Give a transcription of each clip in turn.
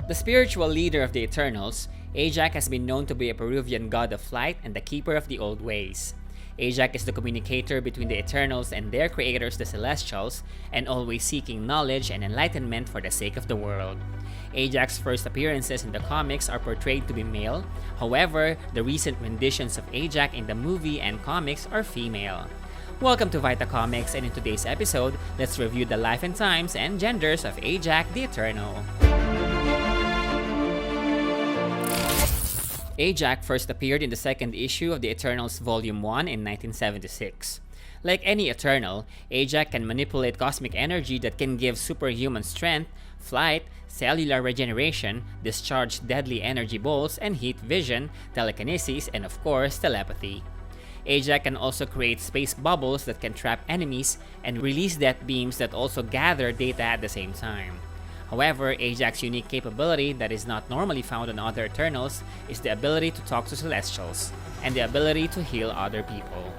The spiritual leader of the Eternals, Ajak has been known to be a Peruvian god of flight and the keeper of the old ways. Ajak is the communicator between the Eternals and their creators, the Celestials, and always seeking knowledge and enlightenment for the sake of the world. Ajak's first appearances in the comics are portrayed to be male, however, the recent renditions of Ajak in the movie and comics are female. Welcome to Vita Comics, and in today's episode, let's review the life and times and genders of Ajak the Eternal. Ajak first appeared in the second issue of the Eternals Volume 1 in 1976. Like any Eternal, Ajak can manipulate cosmic energy that can give superhuman strength, flight, cellular regeneration, discharge deadly energy bolts, and heat vision, telekinesis, and of course, telepathy. Ajak can also create space bubbles that can trap enemies and release death beams that also gather data at the same time. However, Ajak's unique capability that is not normally found on other Eternals is the ability to talk to Celestials, and the ability to heal other people.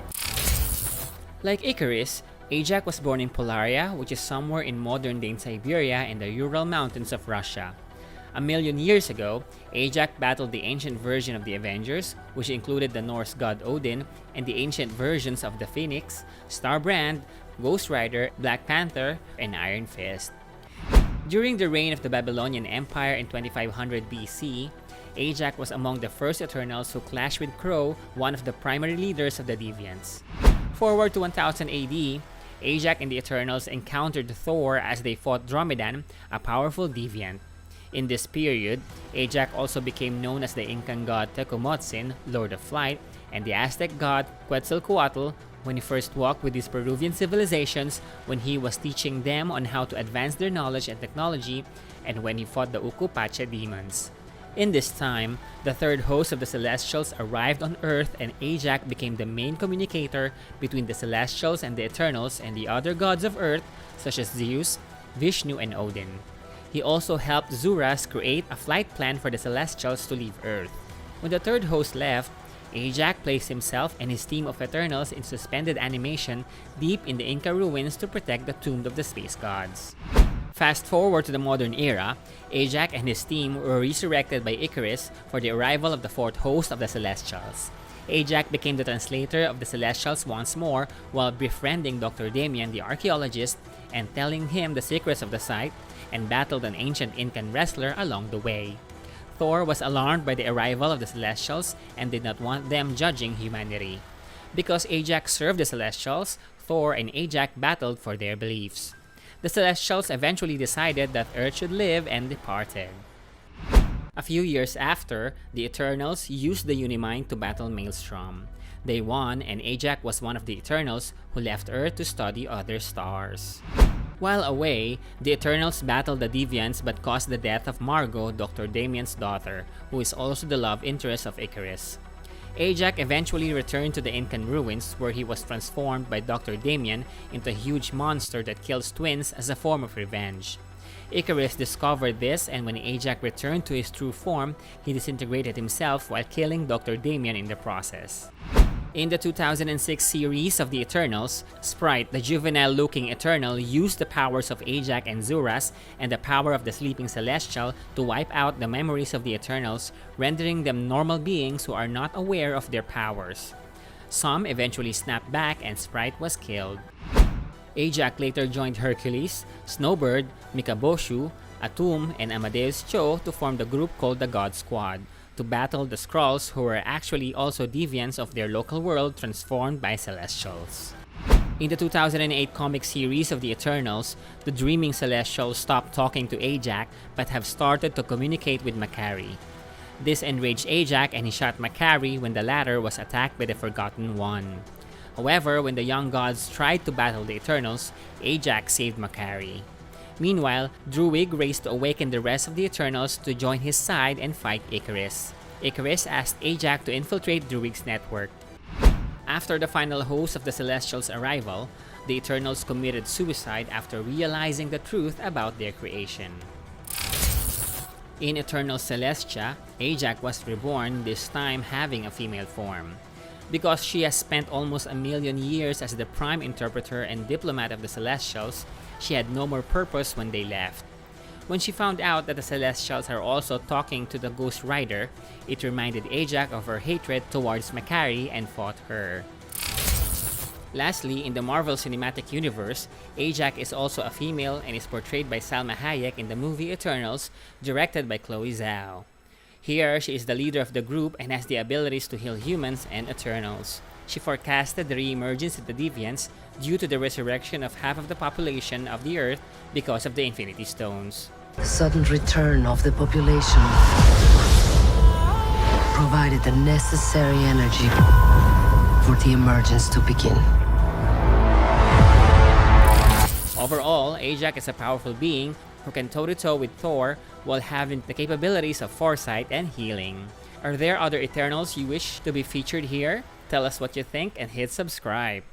Like Icarus, Ajak was born in Polaria, which is somewhere in modern-day Siberia and the Ural Mountains of Russia. A million years ago, Ajak battled the ancient version of the Avengers, which included the Norse god Odin and the ancient versions of the Phoenix, Starbrand, Ghost Rider, Black Panther, and Iron Fist. During the reign of the Babylonian Empire in 2500 BC, Ajak was among the first Eternals who clashed with Crow, one of the primary leaders of the Deviants. Forward to 1000 AD, Ajak and the Eternals encountered Thor as they fought Dromedan, a powerful deviant. In this period, Ajak also became known as the Incan god Tecumotzin, Lord of Flight, and the Aztec god Quetzalcoatl when he first walked with these Peruvian civilizations when he was teaching them on how to advance their knowledge and technology, and when he fought the Ucupache demons. In this time, the third host of the Celestials arrived on Earth, and Ajak became the main communicator between the Celestials and the Eternals and the other gods of Earth such as Zeus, Vishnu, and Odin. He also helped Zuras create a flight plan for the Celestials to leave Earth. When the third host left, Ajak placed himself and his team of Eternals in suspended animation deep in the Inca ruins to protect the tomb of the space gods. Fast forward to the modern era, Ajak and his team were resurrected by Icarus for the arrival of the fourth host of the Celestials. Ajak became the translator of the Celestials once more while befriending Dr. Damien the archaeologist and telling him the secrets of the site, and battled an ancient Incan wrestler along the way. Thor was alarmed by the arrival of the Celestials and did not want them judging humanity. Because Ajak served the Celestials, Thor and Ajak battled for their beliefs. The Celestials eventually decided that Earth should live and departed. A few years after, the Eternals used the Unimind to battle Maelstrom. They won, and Ajak was one of the Eternals who left Earth to study other stars. While away, the Eternals battled the Deviants but caused the death of Margot, Dr. Damien's daughter, who is also the love interest of Icarus. Ajak eventually returned to the Incan ruins where he was transformed by Dr. Damien into a huge monster that kills twins as a form of revenge. Icarus discovered this, and when Ajak returned to his true form, he disintegrated himself while killing Dr. Damien in the process. In the 2006 series of the Eternals, Sprite, the juvenile-looking Eternal, used the powers of Ajak and Zuras and the power of the sleeping Celestial to wipe out the memories of the Eternals, rendering them normal beings who are not aware of their powers. Some eventually snapped back and Sprite was killed. Ajak later joined Hercules, Snowbird, Mikaboshu, Atum, and Amadeus Cho to form the group called the God Squad, to battle the Skrulls, who were actually also deviants of their local world transformed by Celestials. In the 2008 comic series of the Eternals, the dreaming Celestials stopped talking to Ajak but have started to communicate with Makari. This enraged Ajak and he shot Makari when the latter was attacked by the Forgotten One. However, when the young gods tried to battle the Eternals, Ajak saved Makari. Meanwhile, Druig raced to awaken the rest of the Eternals to join his side and fight Icarus. Icarus asked Ajak to infiltrate Druig's network. After the final host of the Celestials' arrival, the Eternals committed suicide after realizing the truth about their creation. In Eternal Celestia, Ajak was reborn, this time having a female form. Because she has spent almost a million years as the prime interpreter and diplomat of the Celestials, she had no more purpose when they left. When she found out that the Celestials are also talking to the Ghost Rider, it reminded Ajak of her hatred towards Makari and fought her. Lastly, in the Marvel Cinematic Universe, Ajak is also a female and is portrayed by Salma Hayek in the movie Eternals, directed by Chloe Zhao. Here, she is the leader of the group and has the abilities to heal humans and Eternals. She forecasted the re-emergence of the Deviants due to the resurrection of half of the population of the Earth because of the Infinity Stones. The sudden return of the population provided the necessary energy for the emergence to begin. Overall, Ajak is a powerful being who can toe-to-toe with Thor while having the capabilities of foresight and healing. Are there other Eternals you wish to be featured here? Tell us what you think and hit subscribe.